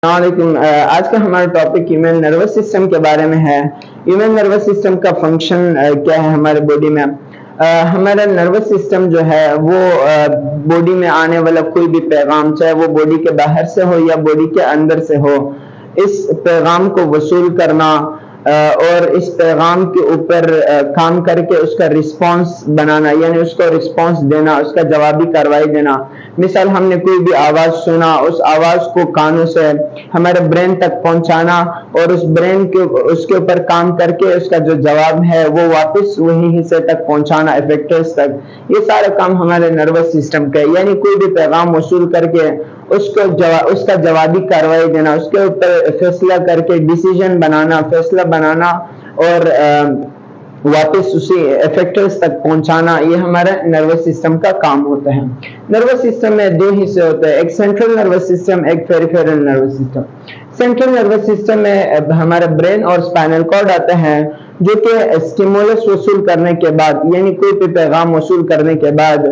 السلام علیکم۔ آج کا ہمارا ٹاپک ہیومن نروس سسٹم کے بارے میں ہے۔ ہیومن نروس سسٹم کا فنکشن کیا ہے ہمارے باڈی میں۔ ہمارا نروس سسٹم جو ہے وہ باڈی میں آنے والا کوئی بھی پیغام، چاہے وہ باڈی کے باہر سے ہو یا باڈی کے اندر سے ہو، اس پیغام کو وصول کرنا اور اس پیغام کے اوپر کام کر کے اس کا رسپانس بنانا، یعنی اس کو رسپانس دینا، اس کا جوابی کارروائی دینا۔ مثال ہم نے کوئی بھی آواز سنا، اس آواز کو کانوں سے ہمارے برین تک پہنچانا اور اس کے اوپر کام کر کے اس کا جو جواب ہے وہ واپس وہی حصے تک پہنچانا، افیکٹرز تک۔ یہ سارا کام ہمارے نروس سسٹم کا ہے، یعنی کوئی بھی پیغام وصول کر کے اس کا جوابی کارروائی دینا، اس کے اوپر فیصلہ کر کے ڈیسیژن بنانا، فیصلہ بنانا اور واپس اسی افیکٹرز تک پہنچانا، یہ ہمارا نروس سسٹم کا کام ہوتا ہے۔ نروس سسٹم میں دو حصے ہوتے ہیں، ایک سینٹرل نروس سسٹم، ایک peripheral nervous system. Central nervous system میں ہمارا برین اور اسپائنل کارڈ آتے ہیں، جو کہ اسٹیمولس وصول کرنے کے بعد، یعنی کوئی بھی پیغام وصول کرنے کے بعد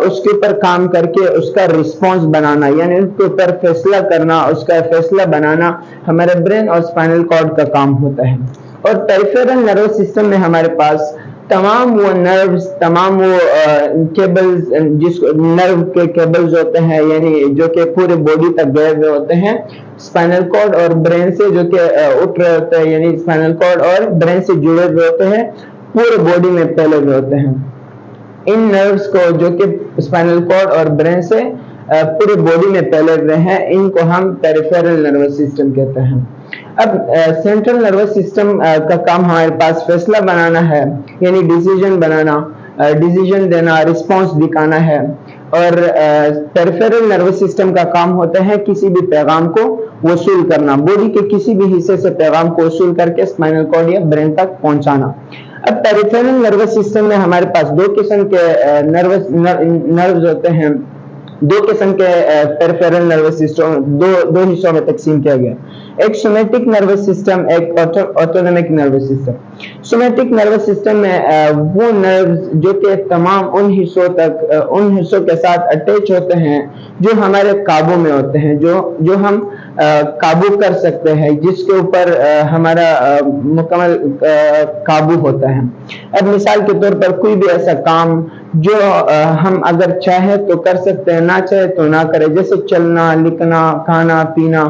اس کے اوپر کام کر کے اس کا رسپانس بنانا، یعنی اس کے اوپر فیصلہ کرنا، اس کا فیصلہ بنانا ہمارے برین اور اسپائنل کارڈ کا کام ہوتا ہے۔ اور پیریفیرل نروس سسٹم میں ہمارے پاس تمام وہ نروز، تمام وہ کیبلز، نرو کے کیبلز ہوتے ہیں، یعنی جو کہ پورے باڈی تک گئے ہوئے ہوتے ہیں، اسپائنل کارڈ اور برین سے جو کہ اٹھ رہے ہوتے ہیں، یعنی اسپائنل کارڈ اور برین سے جڑے ہوئے ہوتے ہیں، پورے باڈی میں پھیلے ہوئے ہوتے ہیں۔ ان نروز کو جو کہ اسپائنل کارڈ اور برین سے پورے باڈی میں پھیلے ہوئے ہیں، ان کو ہم پیریفیرل نروس سسٹم کہتے ہیں۔ اب سینٹرل نروس سسٹم کا کام ہمارے پاس فیصلہ بنانا ہے، یعنی ڈیسیژن بنانا، ڈیسیژن دینا، رسپانس دکھانا ہے۔ اور پیریفیرل نروس سسٹم کا کام ہوتا ہے کسی بھی پیغام کو وصول کرنا، باڈی کے کسی بھی حصے سے پیغام کو وصول کر کے اسپائنل کارڈ یا برین تک پہنچانا۔ اب پیریفیرل نروس سسٹم میں ہمارے پاس دو قسم کے نروز ہوتے ہیں، دو قسم کے پیریفیرل نروس سسٹم دو حصوں میں تقسیم کیا گیا، ایک سومیٹک نروس سسٹم، ایک autonomic nervous system. Somatic nervous system میں وہ نروز جو کہ تمام ان حصوں کے ساتھ اٹیچ ہوتے ہیں جو ہمارے قابو میں ہوتے ہیں، جو ہم قابو کر سکتے ہیں، جس کے اوپر ہمارا مکمل قابو ہوتا ہے۔ اب مثال کے طور پر کوئی بھی ایسا کام جو ہم اگر چاہے تو کر سکتے ہیں، نہ چاہے تو نہ کرے، جیسے چلنا، لکھنا، کھانا پینا،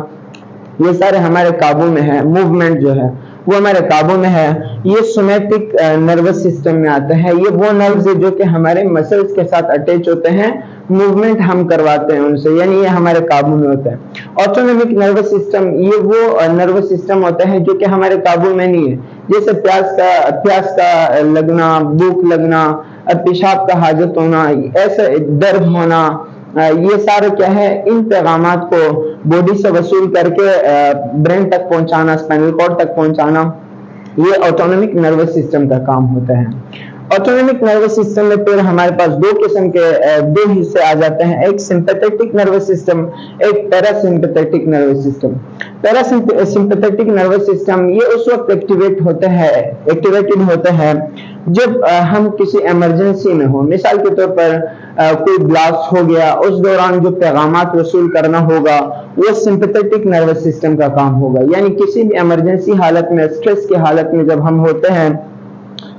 یہ سارے ہمارے قابو میں ہے۔ موومنٹ جو ہے وہ ہمارے قابو میں ہے، یہ سومیٹک نروس سسٹم میں آتا ہے۔ یہ وہ نروز جو کہ ہمارے مسلز کے ساتھ اٹیچ ہوتے ہیں، موومنٹ ہم کرواتے ہیں ان سے، یعنی یہ ہمارے قابو میں ہوتا ہے۔ آٹونومک نروس سسٹم یہ وہ نروس سسٹم ہوتا ہے جو کہ ہمارے قابو میں نہیں ہے، جیسے پیاس کا لگنا، بھوک لگنا، پیشاب کا حاجت ہونا، ایسے درد ہونا، یہ سارے کیا ہے، ان پیغامات کو باڈی سے وصول کر کے برین تک پہنچانا، اسپائنل کارڈ تک پہنچانا، یہ آٹونومک نروس سسٹم کا کام ہوتا ہے۔ آٹونومک نروس سسٹم میں پھر ہمارے پاس دو قسم کے دو حصے آ جاتے ہیں، ایک سمپیتھیٹک نروس سسٹم، ایک پیرا سمپیتھیٹک نروس سسٹم۔ پیرا سمپیتھیٹک نروس سسٹم یہ اس وقت ایکٹیویٹڈ ہوتا ہے جب ہم کسی ایمرجنسی میں ہوں۔ مثال کے طور پر کوئی بلاسٹ ہو گیا، اس دوران جو پیغامات وصول کرنا ہوگا وہ سمپیتھیٹک نروس سسٹم کا کام ہوگا، یعنی کسی بھی ایمرجنسی حالت میں، اسٹریس کی حالت میں جب ہم ہوتے ہیں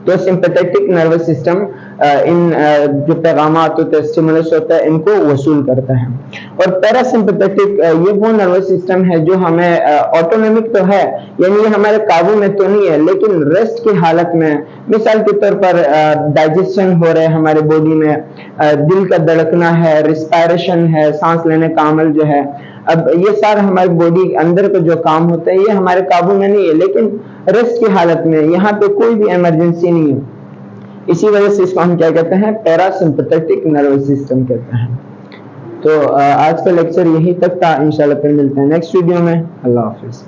تو سمپیتھیٹک نروس سسٹم ان جو پیغامات ہوتے ہیں، اسٹیمولس ہوتا ہے، ان کو وصول کرتا ہے۔ اور پیرا سمپیتھیٹک یہ وہ نروس سسٹم ہے جو ہمیں آٹونومک تو ہے، یعنی یہ ہمارے قابو میں تو نہیں ہے، لیکن ریسٹ کی حالت میں، مثال کے طور پر ڈائجسشن ہو رہے ہمارے باڈی میں، دل کا دھڑکنا ہے، ریسپائریشن ہے، سانس لینے کا عمل جو ہے، اب یہ سارا ہماری باڈی اندر کا جو کام ہوتا ہے یہ ہمارے قابو میں نہیں ہے، لیکن ریسٹ کی حالت میں، یہاں پہ کوئی بھی ایمرجنسی نہیں ہے، اسی وجہ سے اس کو ہم کیا کہتے ہیں، پیرا سمپیتھیٹک نروس سسٹم کہتے ہیں۔ تو آج کا لیکچر یہی تک تھا، انشاءاللہ پھر ملتے ہیں نیکسٹ ویڈیو میں۔ اللہ حافظ۔